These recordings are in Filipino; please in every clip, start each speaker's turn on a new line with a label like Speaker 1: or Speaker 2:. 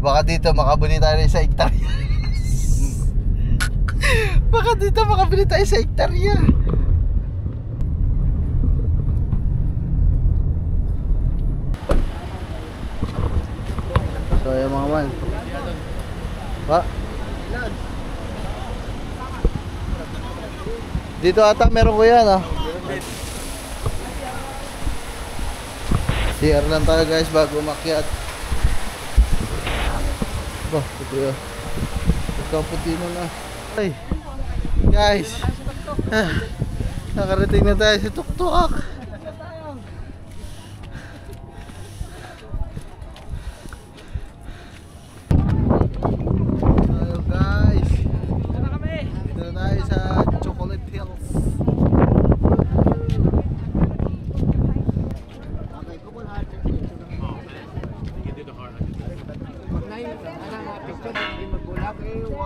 Speaker 1: baka dito makabili tayo sa hektarya. Baka dito makabili tayo sa hektarya. So ayan mga man. Pa? Dito ata meron ko yan ah. CR lang tayo guys bago umakyat. Bah, ito yun. Ikaw puti na. Ay, guys, nakarating na tayo sa tuktok. Hello guys, dito na kami. Dito na tayo sa Chocolate Hills.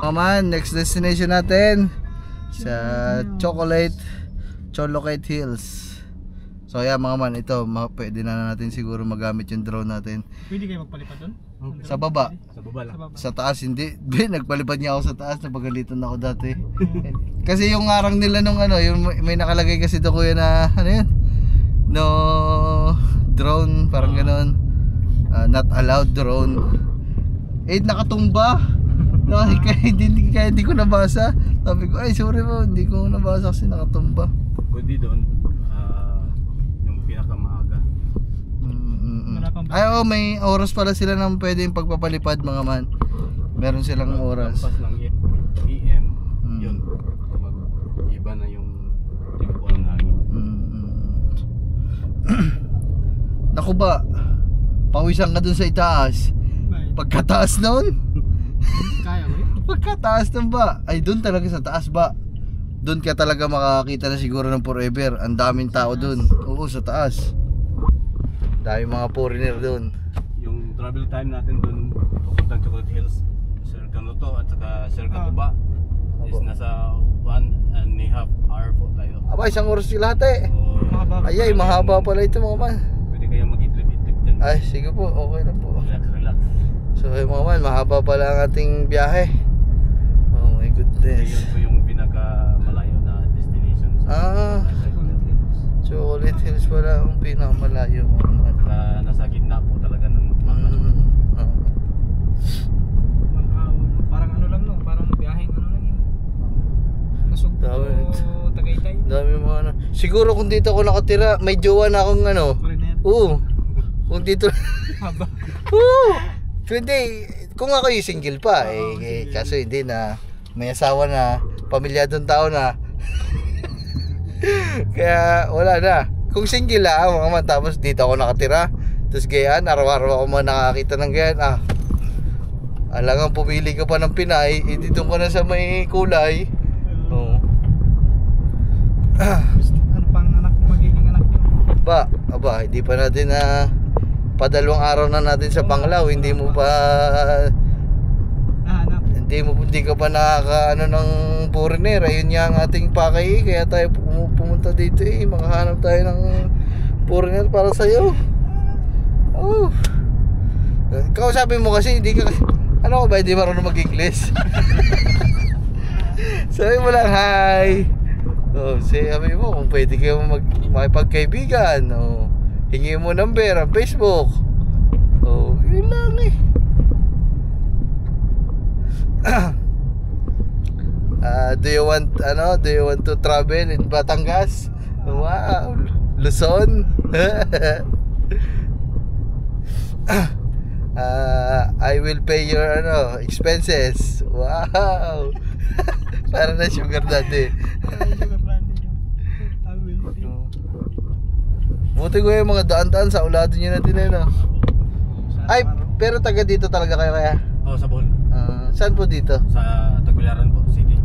Speaker 1: Man, next destination natin sa Chocolate Hills. So yeah mga man, ito pwede na natin siguro magamit yung drone natin.
Speaker 2: Pwede kayo magpalipad doon?
Speaker 1: Sa baba?
Speaker 2: Sa baba lang.
Speaker 1: Sa taas hindi. Nagpalipad niya ako sa taas, napagalitan ako dati. Kasi yung ngarang nila nung ano, yung may nakalagay kasi doon kuya na ano yun? No drone, parang ganoon. Not allowed drone. Nakatumba. Kaya hindi ko nabasa. Sabi ko, ay sorry po, hindi ko nabasa kasi nakatumba.
Speaker 3: Pwede doon, yung pinakamaaga.
Speaker 1: Ay oh, may oras pala sila nang pwedeng pagpapalipad mga man. Meron silang oras.
Speaker 3: Lampas ng PM, yun. Iba na yung tipo ng hangin.
Speaker 1: Naku ba, pawisan ka dun sa itaas. Pagkataas noon.
Speaker 2: Kaya mo yun?
Speaker 1: Pagkataas ng ba? Ay doon talaga sa taas ba? Doon ka talaga makakita na siguro ng forever. Ang daming tao doon. Oo, sa taas. Daming mga foreigner doon.
Speaker 3: Yung travel time natin doon papuntang Chocolate Hills, Sir Canuto at saka Sir Catuba is nasa 1.5 hour po tayo.
Speaker 1: Aba, isang oras sila ate.
Speaker 3: So,
Speaker 1: Ay, mahaba pala ito mga man.
Speaker 3: pwede kayong mag-itlip-itlip dyan.
Speaker 1: Ay, sige po, okay na po.
Speaker 3: Relax.
Speaker 1: So mga man, mahaba pala ang ating biyahe. Oh my goodness.
Speaker 3: Yun po yung pinakamalayo na destination.
Speaker 1: Chocolate Hills pala ang pinakamalayo mga man.
Speaker 3: Saka nasa gitna po talaga ng
Speaker 2: Parang ano lang no, parang biyaheng ano lang yun. Nasugpo Tagaytay.
Speaker 1: Dami mga ano. Siguro kung dito ako nakatira, may jowa na akong ano. Oo. Kung dito
Speaker 2: Haba.
Speaker 1: Oo. Pwede, kung ako yung single pa kaso hindi na, may asawa na, pamilyadong tao na. Kaya wala na. Kung single mga man, tapos dito ako nakatira, tapos gayaan, araw-araw ako man nakakita ng gayaan, alangang pumili ka pa ng Pinay, dito ka na sa may kulay. Oo.
Speaker 2: Ano pang anak magiging anak nyo?
Speaker 1: Aba, hindi pa natin padalawang araw na natin sa Panglao, hindi ka pa nakakaano ng foreigner. Ayun nga ang ating pakay, kaya tayo pumunta dito makahanap tayo ng foreigner para sa iyo. Oh. Kausapin mo kasi hindi ka ano ba, hindi marunong mag-English. Sabi mo lang hi. Sabi mo kung pwede kayo makipagkaibigan. Hingi mo number ang Facebook. Yun lang do you want to travel in Batangas? Wow, Luzon. I will pay your expenses. Wow. Para na sugar daddy. Buti ko yung mga daan-daan sa ulado nyo natin Ay, pero taga dito talaga kayo kaya?
Speaker 3: Oo, sa Bohol.
Speaker 1: Saan po dito?
Speaker 3: Sa Tagbilaran po, city.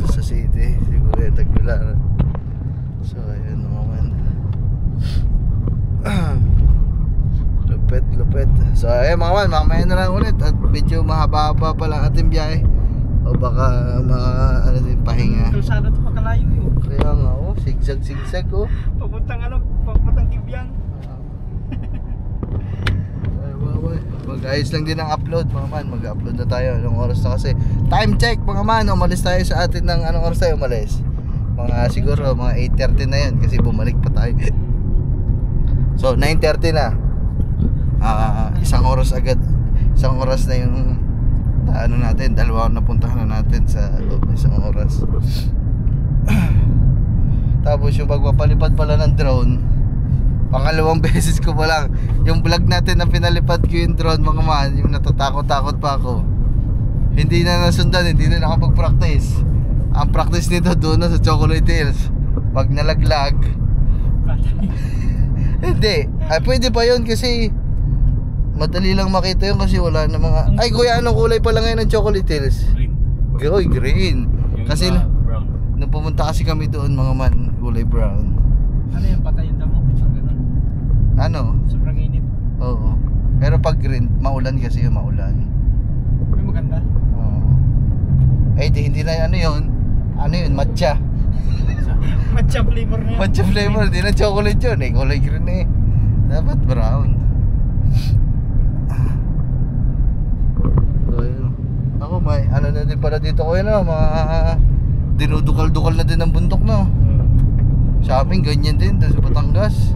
Speaker 1: Sa city. Siguro yung Tagbilaran. So, ayun naman. Lupet. So, ayun mga man, mamaya na lang ulit. At medyo mahaba-haba pala ating biyahe. O baka pahinga.
Speaker 2: Kalsada ito makalayo yun.
Speaker 1: Kaya nga, sigsag
Speaker 2: Papuntang Kibyang.
Speaker 1: Ay, bye-bye. Mag-ayos lang din ang upload mga man. Mag-upload na tayo. Anong oras na kasi? Time check mga man. Umalis tayo sa atin ng anong oras tayo umalis? Mga siguro mga 8:30 na yan kasi bumalik pa tayo. So 9:30 na. Isang oras agad. Isang oras na yung ano natin. Dalawa na puntahan na natin sa loob ng isang oras. Tapos yung pagpapalipad pala ng drone, pangalawang beses ko pa lang. Yung vlog natin na pinalipad ko yung drone mga man, yung natatakot-takot pa ako, hindi na nasundan, hindi na nakapag-practice. Ang practice nito doon na sa Chocolate Hills. Pag nalaglag hindi, pwede pa yun kasi madali lang makita yun kasi wala na mga... Ay kuya, anong kulay pala ngayon ng Chocolate Hills?
Speaker 3: Green.
Speaker 1: Green.
Speaker 3: Yung
Speaker 1: Kasi
Speaker 3: brown.
Speaker 1: nung pumunta kasi kami doon mga man, kulay brown.
Speaker 2: Ano yung patay yung damo? So, ganun.
Speaker 1: Ano?
Speaker 2: Sobrang init.
Speaker 1: Oo. Pero pag green, maulan kasi yung maulan.
Speaker 2: May maganda.
Speaker 1: Oo. Hindi na ano yun. Ano yun? Matcha.
Speaker 2: Matcha flavor na yun.
Speaker 1: Matcha flavor. Hindi na chocolate yun eh. Kulay green eh. Dapat brown. So yun. Ako may ano na din pala dito ko yun mga dinudukal-dukal na din ang bundok no. Sa amin ganyan din doon sa Batangas.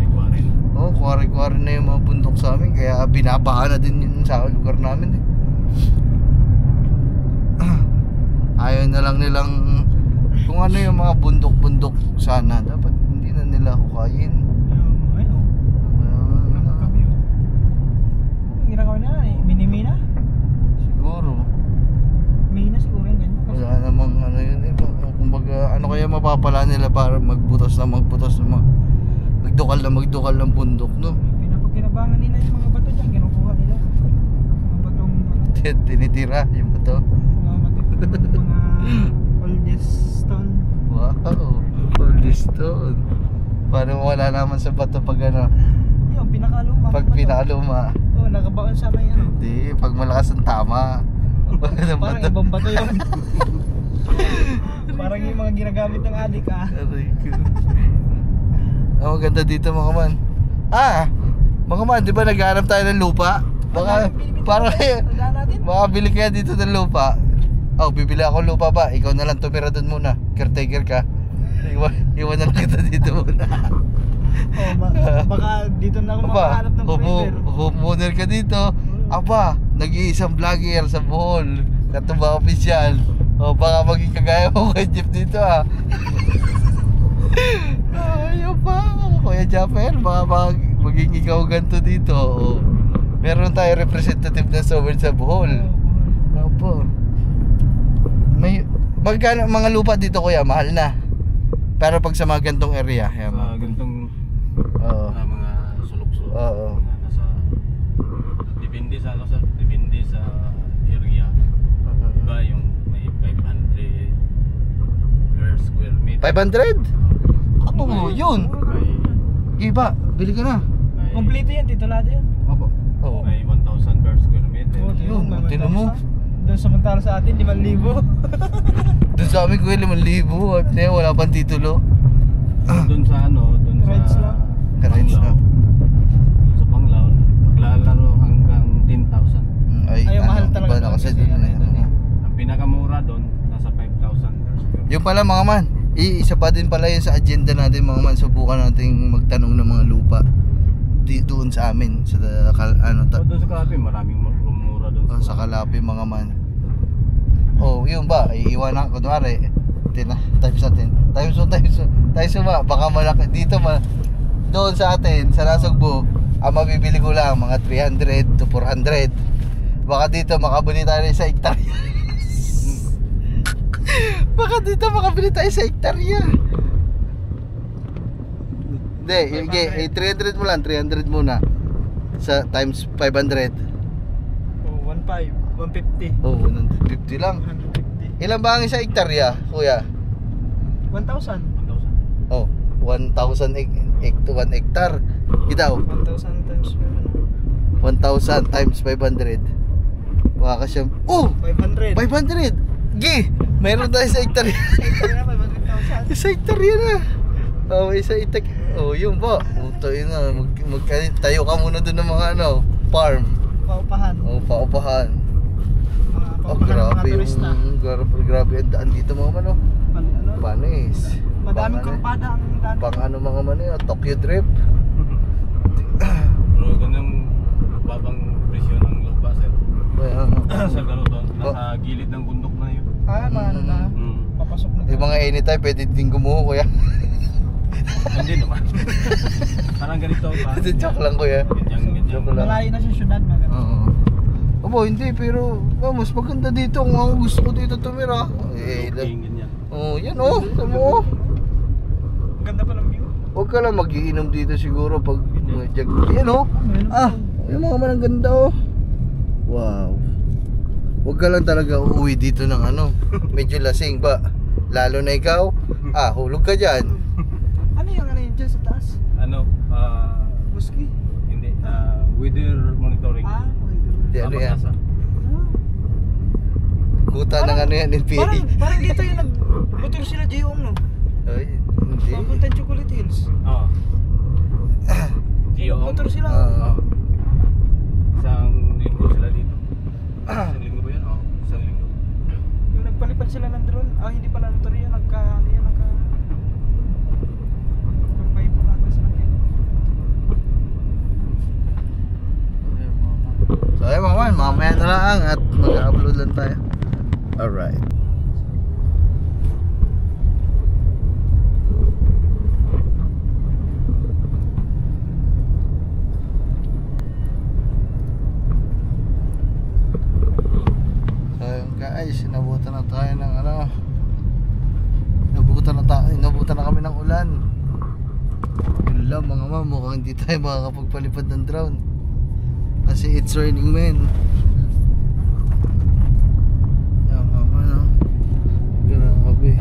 Speaker 1: Oo, kwari-kwari na yung mga bundok sa amin. Kaya binabaan na din yun sa lugar namin eh. Ayaw na lang nilang kung ano yung mga bundok-bundok sana. Dapat hindi na nila hukayin.
Speaker 2: Ayun. Kami yun. Ang ginagawa na eh. Mini-mina?
Speaker 1: Siguro.
Speaker 2: Mina siguro yung ganyan.
Speaker 1: Wala namang ano yun eh. Kumbaga ano kaya mapapala nila para magbutas ng magdukal ng bundok no.
Speaker 2: Pinapagkinabangan nila yung mga bato dyan. Kinukuha nila. Mga batong
Speaker 1: Tinitira yung bato.
Speaker 2: mga matitong mga oldest stone.
Speaker 1: Wow. Holy stone. Parang wala naman sa bato pag ano.
Speaker 2: Yung pinakaluma.
Speaker 1: Pag pinakaluma.
Speaker 2: Oo, nakabaon sa may ano.
Speaker 1: Hindi. Pag malakas ang tama.
Speaker 2: Parang ibang bato yun. Parang yung mga ginagamit ng adik
Speaker 1: Aray ko. Ang maganda dito mga man. Mga man, di ba naghahanap tayo ng lupa? Baka, para
Speaker 2: natin.
Speaker 1: makabili kaya dito ng lupa. Bibili ako ng lupa ba? Ikaw na lang tumira doon muna. Caretaker ka. Iwan na lang kita dito muna.
Speaker 2: Baka dito na ako makahanap ng driver.
Speaker 1: Homeowner ka dito. Nag-iisang vlogger sa Bohol. Katuba official. Baka maging kagaya mo kay Jeff dito Ayaw pa. Kuya Japper, baka maging ikaw ganito dito. Meron tayo representative na sovereign sa Bohol. Opo. May magkano mga lupa dito kuya, mahal na. Pero pag sa mga gantong area,
Speaker 3: Sa gantong mga sulok-sulok.
Speaker 1: Oo.
Speaker 3: Nasa depende sa depende sa area. Iba yung may 500 per square meter.
Speaker 1: 500? Yun. Iba, bili ka na.
Speaker 2: Kompleto yan, titulado yan.
Speaker 3: Opo.
Speaker 1: Oo.
Speaker 3: May 1,000 per square meter.
Speaker 1: Yun, tingnan mo.
Speaker 2: Doon samantala sa atin, 5,000.
Speaker 1: Doon sa amin kuya 5,000 at wala pang titulo.
Speaker 3: Doon sa doon sa
Speaker 2: Rides lang.
Speaker 1: Rides
Speaker 3: Panglao.
Speaker 1: lang.
Speaker 3: Doon sa Panglao, maglalaro hanggang 10,000.
Speaker 2: Ay, mahal talaga
Speaker 1: iba na
Speaker 2: doon
Speaker 1: kasi
Speaker 2: kasi
Speaker 1: doon
Speaker 2: ano yun eh.
Speaker 3: Ang pinakamura doon nasa 5,000 per square.
Speaker 1: Yung pala mga man, isa pa din pala yun sa agenda natin mga man. Subukan natin magtanong ng mga lupa doon sa amin sa
Speaker 3: Doon sa Kalapi, maraming mura doon.
Speaker 1: sa Kalapi mga man. Yun ba, iiwanan kunwari times natin. Times ba, baka malaki dito doon sa atin sa Nasugbo, ang mabibili ko lang mga 300 to 400. Baka dito makabili tayo sa hektarya. Baka dito makabili tayo sa hektarya. Hindi, 300 mo lang, 300 muna. Sa times 500.
Speaker 2: 150.
Speaker 1: 150 lang.
Speaker 2: 150.
Speaker 1: Ilan ba ang isa hektarya, kuya?
Speaker 2: 1,000.
Speaker 1: 1,000 to 1 hectare. Itaw,
Speaker 2: 1,000 times
Speaker 1: 1,000 times 500. Baka kasi
Speaker 2: 500.
Speaker 1: 500. Meron tayo sa hektarya.
Speaker 2: Hectare na, 500,000.
Speaker 1: Isa hektarya na. Isa hektarya. Yun ba? Tayo na. Tayo ka muna doon ng mga farm.
Speaker 2: paupahan.
Speaker 1: O, paupahan.
Speaker 2: Mga
Speaker 1: Oh,
Speaker 2: paupahan ng mga
Speaker 1: grabe
Speaker 2: turista.
Speaker 1: grabe ang daan dito mga mano.
Speaker 2: Ano?
Speaker 1: Panis.
Speaker 2: Madaming
Speaker 1: Pang ano,
Speaker 2: kurpada ang daan.
Speaker 1: pang ano mga mano yun, Tokyo Drift.
Speaker 3: Pero ganun babang presyo ng lupa, sir.
Speaker 1: Kaya,
Speaker 3: Sir Galuto, nasa gilid ng bundok na yun.
Speaker 2: Mga ano na.
Speaker 3: Mm.
Speaker 2: Papasok na.
Speaker 1: yung mga anytime pwede din gumuho kuya.
Speaker 3: Hindi naman. Parang ganito pa.
Speaker 1: Joke lang kuya.
Speaker 3: Ganyan.
Speaker 1: Joke lang.
Speaker 2: Malayo na sa syudad mga ganun.
Speaker 1: Oo. Abo, hindi, pero mas maganda dito kung ako gusto ko dito tumira.
Speaker 3: Looking, ganyan.
Speaker 1: Yan oh, tama mo.
Speaker 2: Ang ganda pa ng view.
Speaker 1: Huwag ka lang magiinom dito siguro pag yan oh. Yung mga manang ganda oh. Wow. Huwag ka lang talaga uuwi dito ng ano, medyo lasing ba? Lalo na ikaw, hulog ka dyan.
Speaker 2: Ano yun dyan sa taas?
Speaker 3: Ano?
Speaker 2: Whiskey?
Speaker 3: Hindi. Weather monitoring.
Speaker 1: Di ano yan?
Speaker 3: Nasa.
Speaker 1: Kuta ng ano yan, NPA.
Speaker 2: Parang dito yung nag-motor sila Jeyong no?
Speaker 1: Ay, hindi.
Speaker 2: Papunta Chocolate Hills.
Speaker 3: Oo. Gio.
Speaker 2: Motor sila.
Speaker 3: Isang linggo sila dito. Isang linggo ba yan? Oo. Isang linggo.
Speaker 2: Yung nagpalipad sila ng drone. Hindi pala ng Torrio. Nagpapay po natin sila kayo.
Speaker 1: So ayun mga man, mamaya na lang at mag-upload lang tayo. Alright. So ayun guys, inabutan na tayo ng ano. Inabutan na kami ng ulan. Yun lang mga ma'am, mukhang hindi tayo makakapagpalipad ng drone. Kasi it's raining men. Yan mama no. Grabe.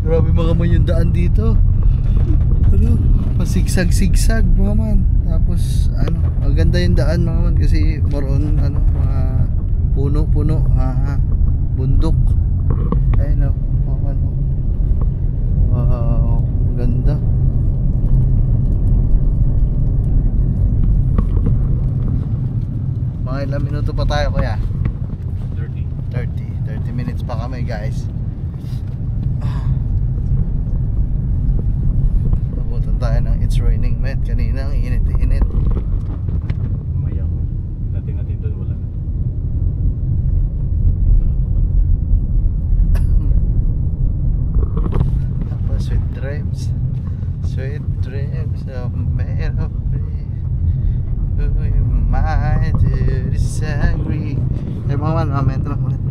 Speaker 1: Grabe mga man yung daan dito. Ano? Pasigsag-sigsag mga man. Tapos ano, maganda yung daan mga man kasi more on ano, mga puno-puno, bundok. Ayun no, mga man. Wow, ganda. Mga ilang minuto pa tayo kuya? 30 minutes pa kami guys. Nabutan tayo ng It's Raining Men. Kanina ang init-init.
Speaker 3: Umayaw. Dating natin doon, wala na.
Speaker 1: Tapos sweet dreams of melody. Who am I to disagree? Eh mga man, mamaya ito lang ulit.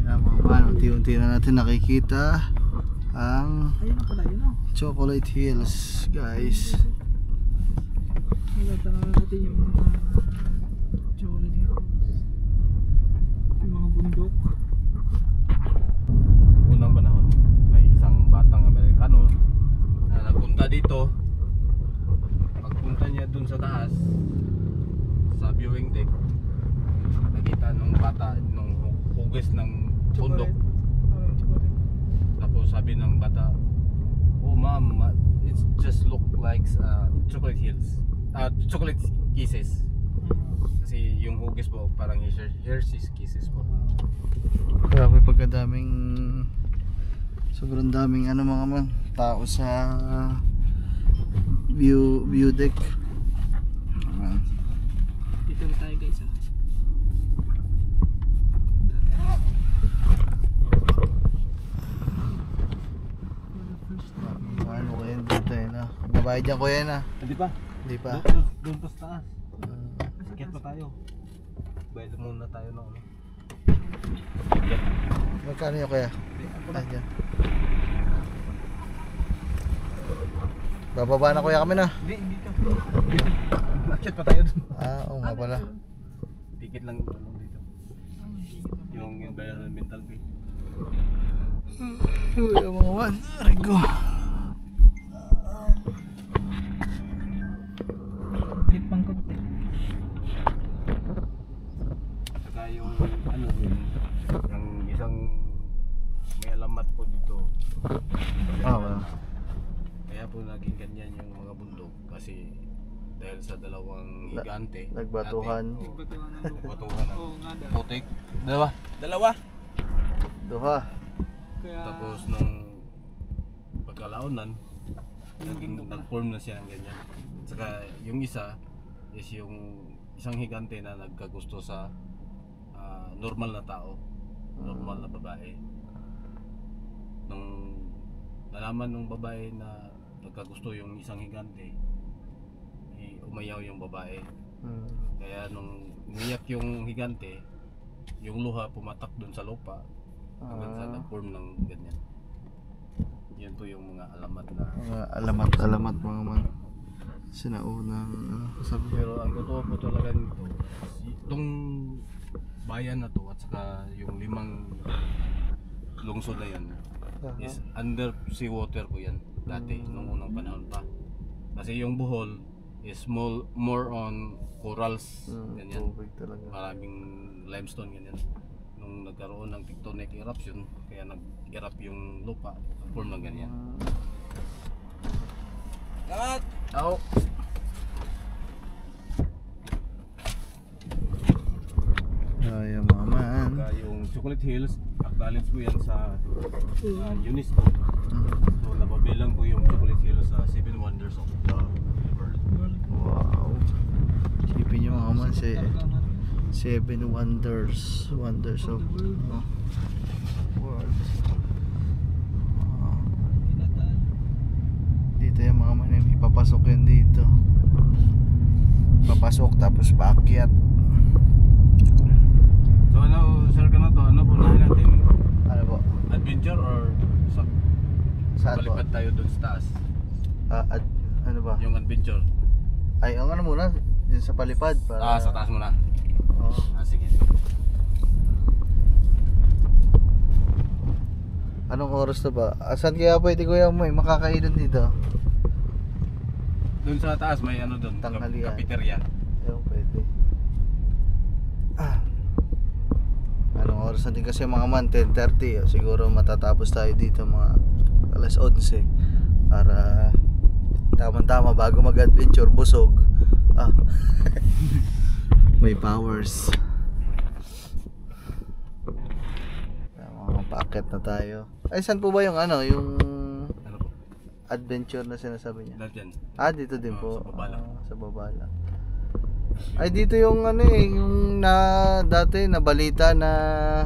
Speaker 1: Mga man, unti-unti na natin nakikita ang
Speaker 2: Ayun na pala yun.
Speaker 1: Chocolate Hills guys.
Speaker 2: Nagata na natin yung mga Chocolate Hills. Yung mga bundok.
Speaker 3: Unang panahon, may isang batang Amerikano na nagpunta dito. Pagpunta niya dun sa taas, sa viewing deck, nakita nung bata nung hugis ng bundok.
Speaker 2: Chocolate.
Speaker 3: Tapos sabi ng bata, "Oh ma'am, it just look like chocolate hills, chocolate kisses." Kasi yung hugis po parang Hershey's kisses po.
Speaker 1: Grabe pagkadaming, sobrang daming ano mga man, tao sa view deck.
Speaker 2: Dito na tayo guys.
Speaker 1: Ano ko yun dito eh na? Nabayad yan kuya na?
Speaker 3: Hindi pa.
Speaker 1: Hindi pa.
Speaker 3: Doon pa sa taas. Sakit pa tayo. Bayad muna tayo ng ano.
Speaker 1: Magkano yun kuya? Ayan. Bababa na kuya kami na.
Speaker 3: Hindi ka. Sakit pa tayo doon.
Speaker 1: Oo nga pala.
Speaker 3: Ticket lang dito. Yung environmental fee.
Speaker 1: Uy, mga man. Arigo.
Speaker 2: Hit pang konti.
Speaker 3: Saka yung ano yung isang
Speaker 1: Wala.
Speaker 3: Kaya po naging ganyan yung mga bundok kasi dahil sa dalawang higante.
Speaker 1: Nagbatuhan.
Speaker 3: dati,
Speaker 2: Nagbatuhan ng lupa.
Speaker 3: Nagbatuhan ng
Speaker 2: Oo nga daw.
Speaker 3: putik. Dalawa.
Speaker 1: Duha.
Speaker 2: Kaya
Speaker 3: Tapos nung pagkalaunan, nag-form na siya ng ganyan. Saka yung isa is yung isang higante na nagkagusto sa normal na tao, normal na babae. Nung nalaman ng babae na nagkagusto yung isang higante, umayaw yung babae. Kaya nung umiyak yung higante, yung luha pumatak dun sa lupa hanggang sa nag-form ng ganyan. Yan po yung mga alamat na
Speaker 1: Mga alamat mga man. Sinaunang sabi.
Speaker 3: pero ang totoo po talaga nito, itong bayan na to at saka yung 5 lungsod na yan is under sea water po yan dati nung unang panahon pa. Kasi yung Bohol is more on corals, ganyan.
Speaker 1: Tubig talaga.
Speaker 3: Maraming limestone ganyan. Nung nagkaroon ng tectonic eruption, kaya nag-erupt yung lupa, form ng ganyan. Salamat!
Speaker 1: Ako. Ay, mga man.
Speaker 3: Saka yung Chocolate Hills, acknowledge po yan sa UNESCO. So napabilang po yung Chocolate Hills sa 7 Wonders of the World.
Speaker 1: Wow. Isipin nyo mga man,
Speaker 2: talaga nga.
Speaker 1: 7 wonders of world.
Speaker 2: Tinataan.
Speaker 1: Dito yung mga man, ipapasok yun dito. Papasok tapos paakyat.
Speaker 3: So ano, sir ka na to, ano po nahin natin?
Speaker 1: Ano po?
Speaker 3: Adventure or sa
Speaker 1: Saan po?
Speaker 3: palipad tayo doon sa taas?
Speaker 1: Ano ba?
Speaker 3: Yung adventure?
Speaker 1: Ay, ang ano muna, yun sa palipad para...
Speaker 3: Sa taas muna.
Speaker 1: Oo.
Speaker 3: Sige.
Speaker 1: Anong oras na ba? Saan kaya pwede kuya mo makakainan dito?
Speaker 3: Doon sa taas may ano doon,
Speaker 1: Tanghalian.
Speaker 3: cafeteria.
Speaker 1: Ayun, pwede. Anong oras natin kasi mga man, 10:30. Siguro matatapos tayo dito mga alas 11 para tama-tama bago mag-adventure, busog. May powers. Mga packet na tayo. Ay, saan po ba yung ano, yung
Speaker 3: Ano po?
Speaker 1: adventure na sinasabi niya?
Speaker 3: Lahat yan.
Speaker 1: Dito din po.
Speaker 3: Sa baba lang.
Speaker 1: Sa baba lang. Ay, dito yung ano yung dati nabalita na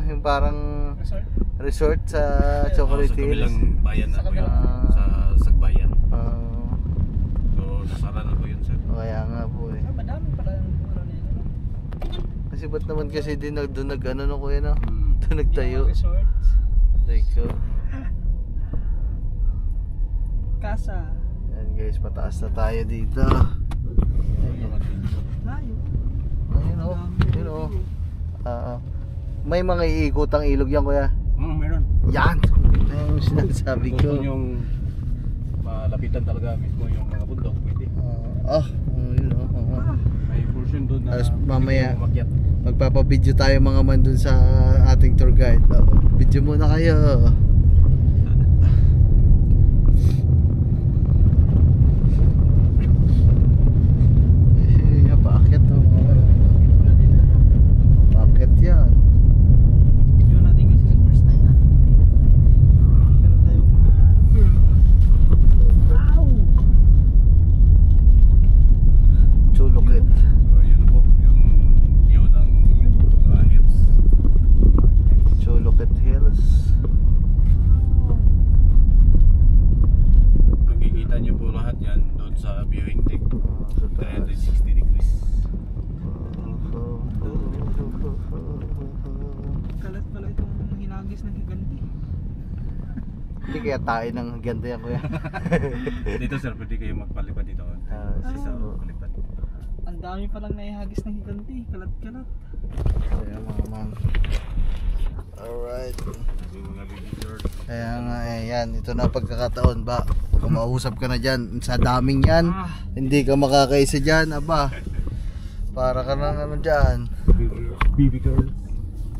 Speaker 1: yung parang
Speaker 2: Resort?
Speaker 1: resort sa Chocolate
Speaker 3: Sa
Speaker 1: Hills.
Speaker 3: kabilang bayan na
Speaker 2: Sa
Speaker 3: po yun.
Speaker 1: kabilang-
Speaker 3: Sa Sagbayan.
Speaker 1: Ah,
Speaker 3: So nasara na po yun sir.
Speaker 1: kaya nga po eh.
Speaker 2: Madami pala yung ano na yun.
Speaker 1: Kasi ba't naman kasi din doon ano no kuya no?
Speaker 3: Hmm.
Speaker 1: Doon nagtayo.
Speaker 2: Yung resorts.
Speaker 1: Like,
Speaker 2: Casa.
Speaker 1: yan guys, pataas na tayo dito.
Speaker 3: Yung adventure.
Speaker 2: Layo.
Speaker 1: Ayun o. Yun o. May mga iikotang ilog yan kuya.
Speaker 3: Meron.
Speaker 1: Yan! Ito yung sinasabi
Speaker 3: Gusto
Speaker 1: ko.
Speaker 3: yung malapitan talaga mismo yung mga bundok, pwede.
Speaker 1: Yun o.
Speaker 3: May portion doon na
Speaker 1: Tapos mamaya-
Speaker 3: pwede umakyat.
Speaker 1: Magpapabideo tayo mga man dun sa ating tour guide. Video muna kayo. Paakyat o. Paakyat yan.
Speaker 2: Video natin kasi sa first time natin. Meron tayong mga... Wow!
Speaker 1: Chulukit.
Speaker 3: So, yun po, yung view ng hills.
Speaker 1: Chulukit Hills.
Speaker 3: Makikita nyo po lahat yan doon sa viewing deck.
Speaker 1: Sa taas.
Speaker 3: 360 degrees.
Speaker 2: Kalat pala itong hinagis ng higanti.
Speaker 1: Hindi kaya tayo ng ganda yan kuya.
Speaker 3: Dito sir, pwede kayo magpalipad dito. Sa palipad.
Speaker 2: Ang dami palang naihagis ng higanti. Kalat-kalat.
Speaker 1: Kaya mga man. Alright.
Speaker 3: Yung mga visitor.
Speaker 1: Kaya nga yan, ito na pagkakataon ba. Kung mausap ka na dyan, sa daming yan, hindi ka makakaisa dyan, aba. Para ka nang ano dyan.
Speaker 3: Baby girl.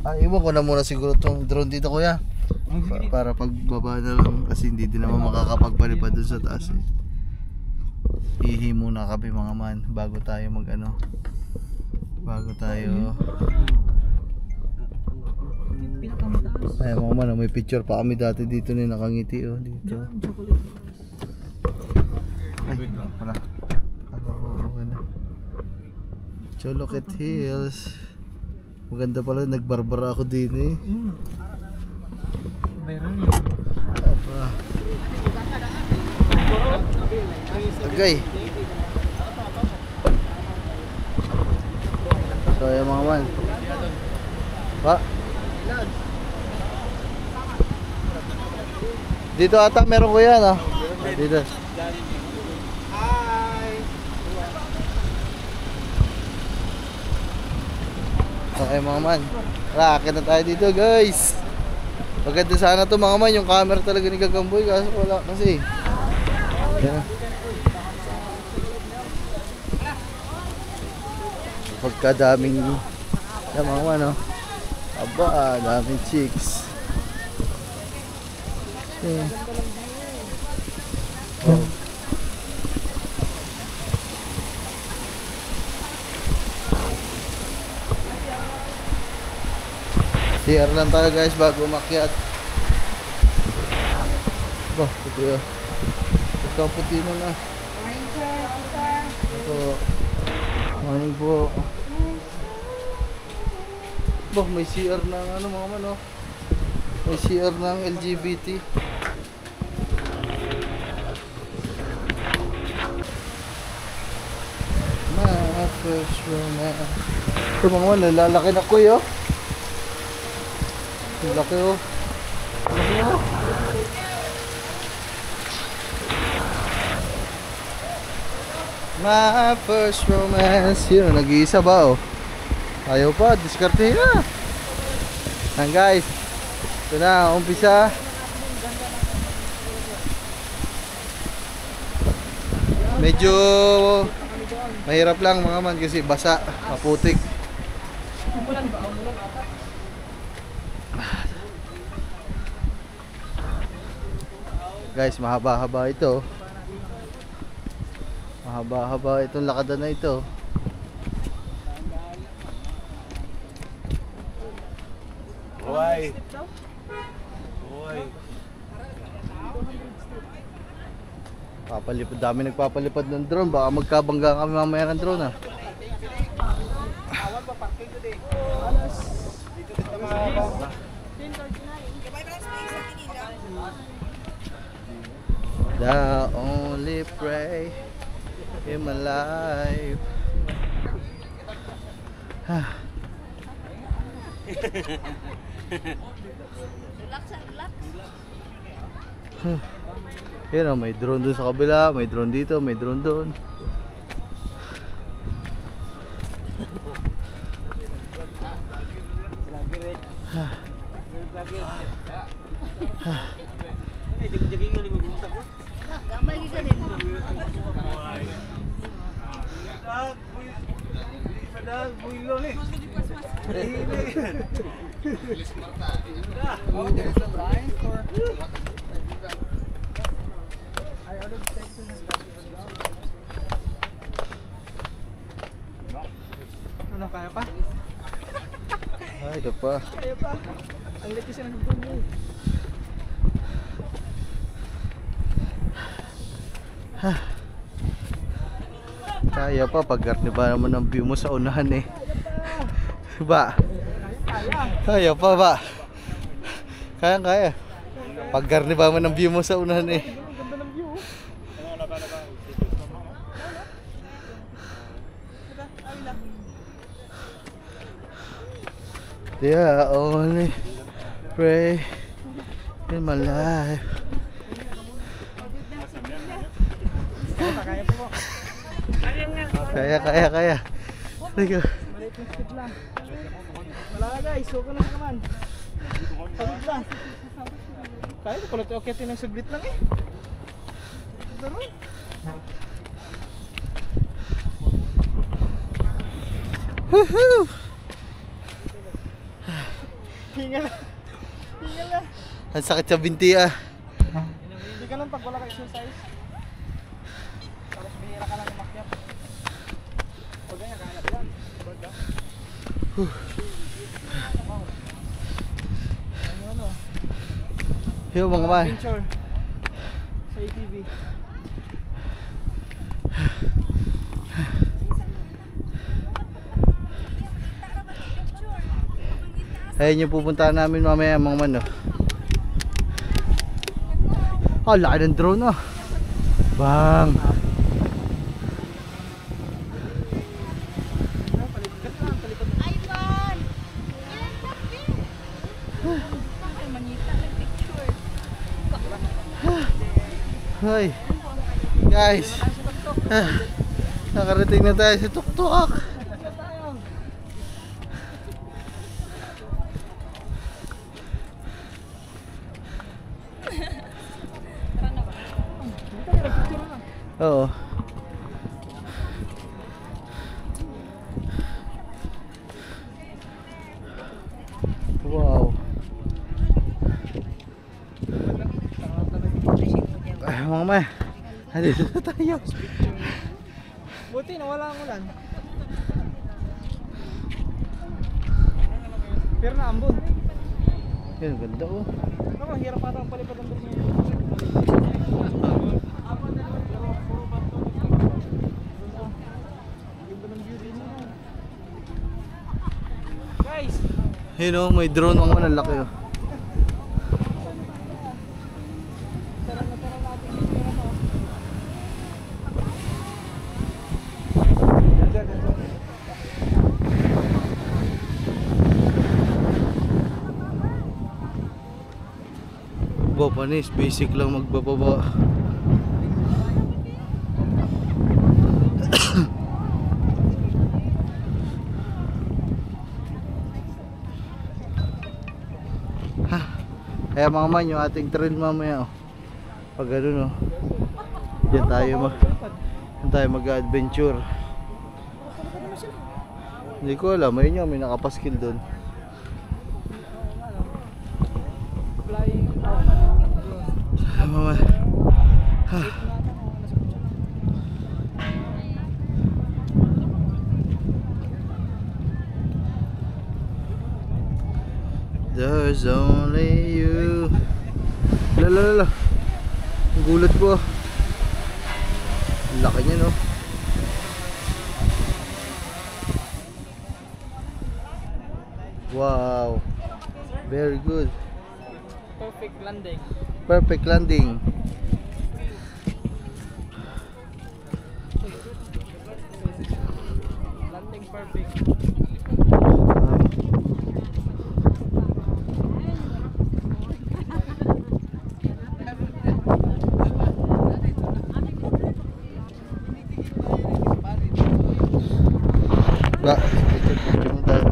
Speaker 1: Iwan ko na muna siguro tong drone dito kuya. Para pagbaba na lang kasi hindi din naman makakapagpalipad dun sa taas eh. Hihi muna kami mga man bago tayo mag ano. Bago tayo. Ay mga man, may picture pa kami dati dito na nakangiti oh dito. Ay, wala. Choloket Hills. Maganda pala, nagbarbara ako din eh.
Speaker 2: Meron.
Speaker 1: Apa? Agay. So yung mga man. Pa? Dito ata meron ko yan ah. Dito. Okay mga man. Rakit na tayo dito guys. Maganda sana to mga man, yung camera talaga ni Gagamboy kaso wala kasi. Yeah. Pagkadaming mga man oh. Aba, daming chicks. Yeah. Oh. CR lang tayo guys bago umakyat. Bah, ito yun. Ito puti na na. Ito. Morning po. Bah, may CR ng ano mga man oh. May CR ng LGBT. My first romance. Ito mga man, lalaki na ko yun. Laki oh. Laki oh. My first romance. Yun, nag-iisa ba oh. Ayaw pa, diskarte na. Yan guys. Ito na, umpisa. Medyo mahirap lang mga man kasi basa, maputik. Guys, mahaba-haba ito. Mahaba-haba itong lakadan na ito.
Speaker 3: Hoy. Hoy.
Speaker 1: Papalipad, dami nagpapalipad ng drone. Baka magkabangga kami mamaya ng drone ah. The only pray in my life. Yan oh, may drone dun sa kabila, may drone dito, may drone doon.
Speaker 2: Ano, kaya pa?
Speaker 1: Ay, ito pa.
Speaker 2: Kaya pa. Ang laki siya ng bumo.
Speaker 1: Kaya pa, pag-garni ba naman ang view mo sa unahan eh. Ba? Kaya pa ba? Kaya. Pag-garni ba naman ang view mo sa unahan eh.
Speaker 2: Ganda ng view.
Speaker 1: Yeah, only pray in my life. Kaya. Thank you.
Speaker 2: Maliit yung speed lang. Wala na guys, so ka na naman. Saglit lang. Kaya ko pala ito akitin ng saglit lang eh. Daro.
Speaker 1: Woohoo!
Speaker 2: Hingal na.
Speaker 1: Ang sakit sa binti ah.
Speaker 2: Hindi ka lang pag wala ka exercise. Tapos bihira ka lang umakyat. Pag ganyan, kaya lang. Ano?
Speaker 1: Yo mga man.
Speaker 2: Adventure. Sa ATV.
Speaker 1: Ayun yung pupuntahan namin mamaya mga man. Oh, laki ng drone ah. Bang.
Speaker 4: Ivan! Manita nag-picture.
Speaker 1: Hoy. Guys. Nakarating na tayo sa tuktok. Oo. Wow. Ay, mga may. Andito na tayo.
Speaker 2: Buti nawala ang ulan. Pero naambon.
Speaker 1: Yan, ganda oh.
Speaker 2: Ako, hirap ata ang palipad ang drone niya. Guys!
Speaker 1: Yun oh, may drone ang mga laki oh. Panis, basic lang magbababa. Kaya mga man, yung ating trail mamaya oh. Pag gano'n oh. Diyan tayo mag-adventure. Hindi ko alam, ayun yun, may nakapaskil doon.
Speaker 2: Flying
Speaker 1: Mama. There's only you. Lala. Ang gulat ko. Ang laki niya no. Wow. Very good.
Speaker 2: perfect landing.
Speaker 1: Perfect landing.
Speaker 2: Landing perfect.
Speaker 1: Ba, picture mo tayo.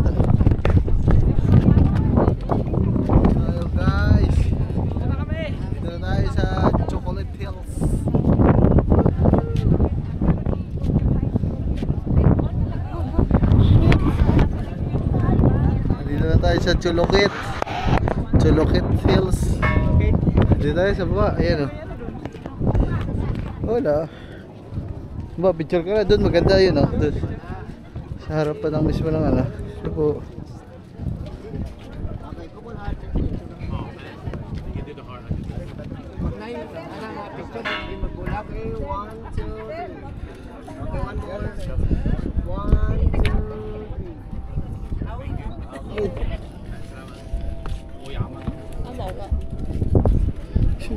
Speaker 1: Hello guys.
Speaker 2: Dito na kami.
Speaker 1: Dito na tayo sa Chocolate Hills. Dito na tayo sa Chulukit. Chulukit Hills.
Speaker 2: Okay.
Speaker 1: Dito tayo sa baba. Ayan o. Wala. Ba, picture ka na. Doon maganda yun o. Doon. Sa harapan ng mismo ng ano. Ito po.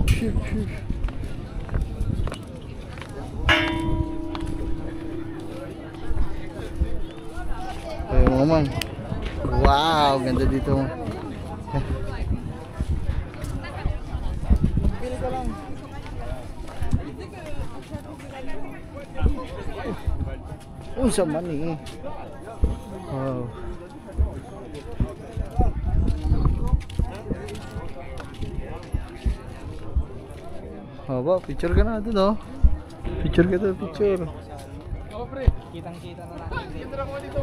Speaker 1: Shoot. Ayo mga man. Wow, ganda dito.
Speaker 2: Pili ka lang.
Speaker 1: Sa mani. Wow. Haba, picture ka na doon oh. Picture ka doon, picture.
Speaker 2: Oh, pre. Kitang-kita na natin. Kita na ko dito.